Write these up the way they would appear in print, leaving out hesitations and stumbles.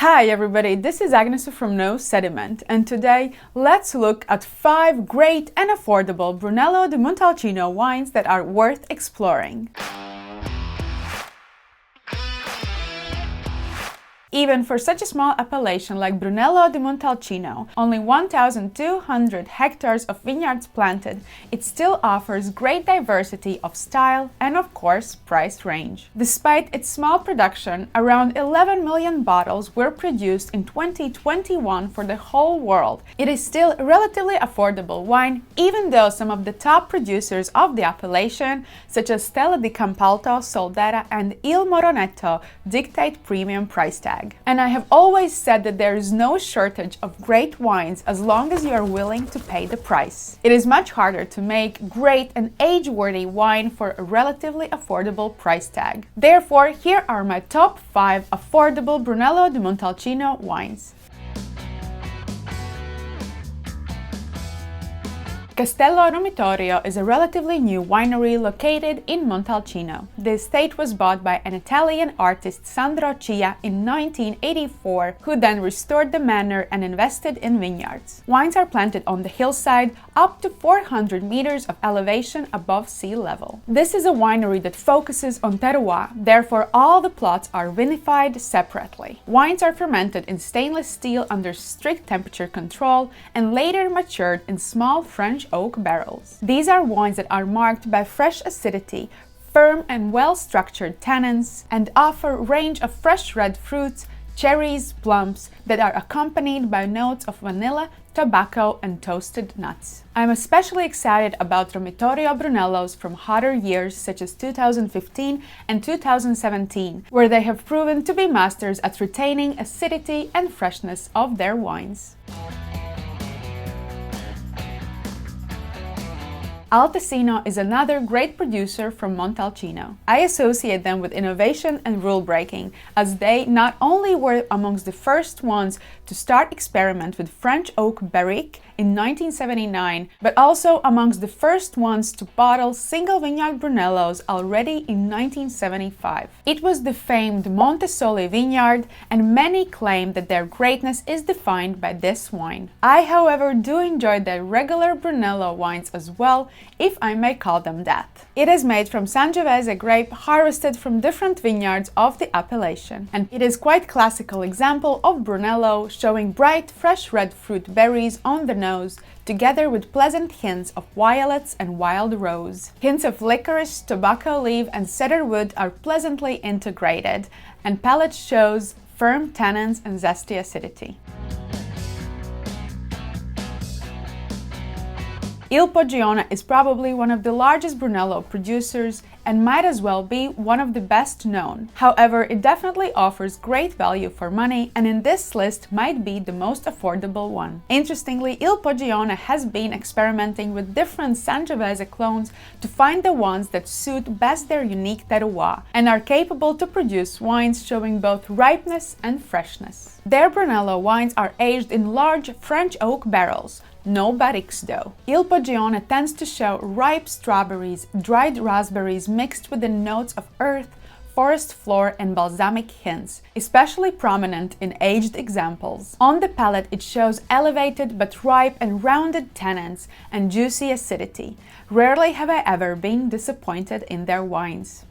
Hi everybody, this is Agnes from Sediment, and today let's look at 5 great and affordable Brunello di Montalcino wines that are worth exploring. Even for such a small appellation like Brunello di Montalcino, only 1,200 hectares of vineyards planted, it still offers great diversity of style and, of course, price range. Despite its small production, around 11 million bottles were produced in 2021 for the whole world. It is still a relatively affordable wine, even though some of the top producers of the appellation, such as Stella di Campalto, Soldera, and Il Moronetto, dictate premium price tag. And I have always said that there is no shortage of great wines as long as you are willing to pay the price. It is much harder to make great and age-worthy wine for a relatively affordable price tag. Therefore, here are my top 5 affordable Brunello di Montalcino wines. Castello Romitorio is a relatively new winery located in Montalcino. The estate was bought by an Italian artist, Sandro Cia, in 1984, who then restored the manor and invested in vineyards. Wines are planted on the hillside up to 400 meters of elevation above sea level. This is a winery that focuses on terroir, therefore all the plots are vinified separately. Wines are fermented in stainless steel under strict temperature control and later matured in small French oak barrels. These are wines that are marked by fresh acidity, firm and well-structured tannins, and offer a range of fresh red fruits, cherries, plums that are accompanied by notes of vanilla, tobacco, and toasted nuts. I'm especially excited about Romitorio Brunellos from hotter years such as 2015 and 2017, where they have proven to be masters at retaining acidity and freshness of their wines. Altesino is another great producer from Montalcino. I associate them with innovation and rule breaking, as they not only were amongst the first ones to start experiment with French oak barrique in 1979, but also amongst the first ones to bottle single vineyard Brunellos already in 1975. It was the famed Montesoli vineyard, and many claim that their greatness is defined by this wine. I, however, do enjoy their regular Brunello wines as well, if I may call them that. It is made from Sangiovese grape harvested from different vineyards of the appellation, and it is quite classical example of Brunello, showing bright, fresh red fruit berries on the nose, together with pleasant hints of violets and wild rose. Hints of licorice, tobacco leaf, and cedar wood are pleasantly integrated, and palate shows firm tannins and zesty acidity. Il Poggione is probably one of the largest Brunello producers and might as well be one of the best known. However, it definitely offers great value for money, and in this list might be the most affordable one. Interestingly, Il Poggione has been experimenting with different Sangiovese clones to find the ones that suit best their unique terroir and are capable to produce wines showing both ripeness and freshness. Their Brunello wines are aged in large French oak barrels. No barriques though. Il Poggione tends to show ripe strawberries, dried raspberries mixed with the notes of earth, forest floor, and balsamic hints, especially prominent in aged examples. On the palate, it shows elevated but ripe and rounded tannins and juicy acidity. Rarely have I ever been disappointed in their wines.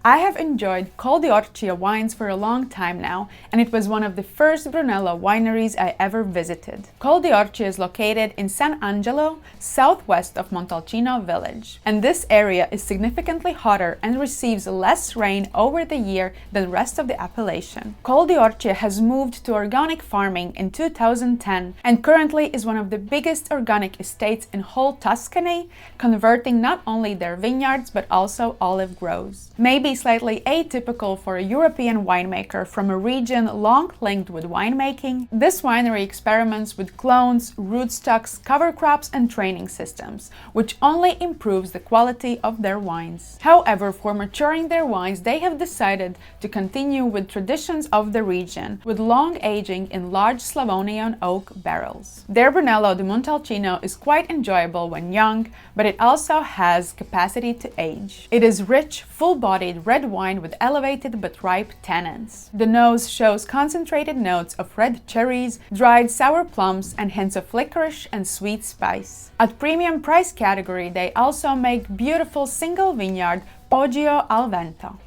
I have enjoyed Col di Orcia wines for a long time now, and it was one of the first Brunello wineries I ever visited. Col di Orcia is located in San Angelo, southwest of Montalcino village, and this area is significantly hotter and receives less rain over the year than the rest of the appellation. Col di Orcia has moved to organic farming in 2010 and currently is one of the biggest organic estates in whole Tuscany, converting not only their vineyards but also olive groves. Maybe slightly atypical for a European winemaker from a region long linked with winemaking, this winery experiments with clones, rootstocks, cover crops, and training systems, which only improves the quality of their wines. However, for maturing their wines, they have decided to continue with traditions of the region, with long aging in large Slavonian oak barrels. Their Brunello di Montalcino is quite enjoyable when young, but it also has capacity to age. It is rich, full-bodied and red wine with elevated but ripe tannins. The nose shows concentrated notes of red cherries, dried sour plums, and hints of licorice and sweet spice. At premium price category, they also make beautiful single vineyard Poggio al Vento.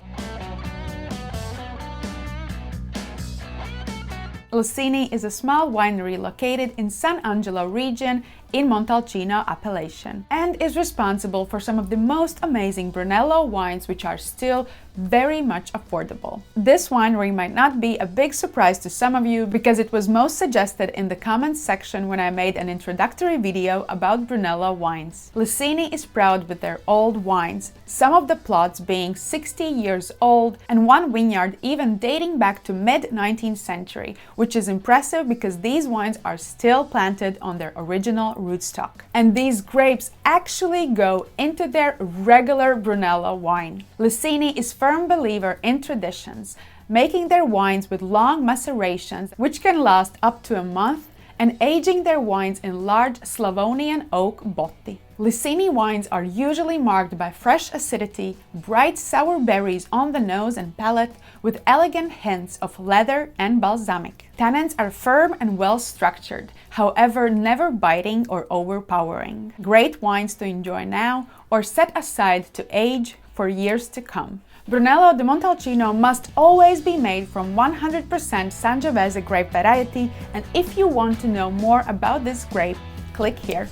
Lisini is a small winery located in San Angelo region in Montalcino appellation and is responsible for some of the most amazing Brunello wines, which are still very much affordable. This winery might not be a big surprise to some of you because it was most suggested in the comments section when I made an introductory video about Brunello wines. Lisini is proud with their old wines, some of the plots being 60 years old and one vineyard even dating back to mid-19th century, which is impressive because these wines are still planted on their original rootstock. And these grapes actually go into their regular Brunello wine. Lisini is firm believer in traditions, making their wines with long macerations, which can last up to a month, and aging their wines in large Slavonian oak botti. Lisini wines are usually marked by fresh acidity, bright sour berries on the nose and palate, with elegant hints of leather and balsamic. Tannins are firm and well structured, however never biting or overpowering. Great wines to enjoy now or set aside to age for years to come. Brunello di Montalcino must always be made from 100% Sangiovese grape variety, and if you want to know more about this grape, click here.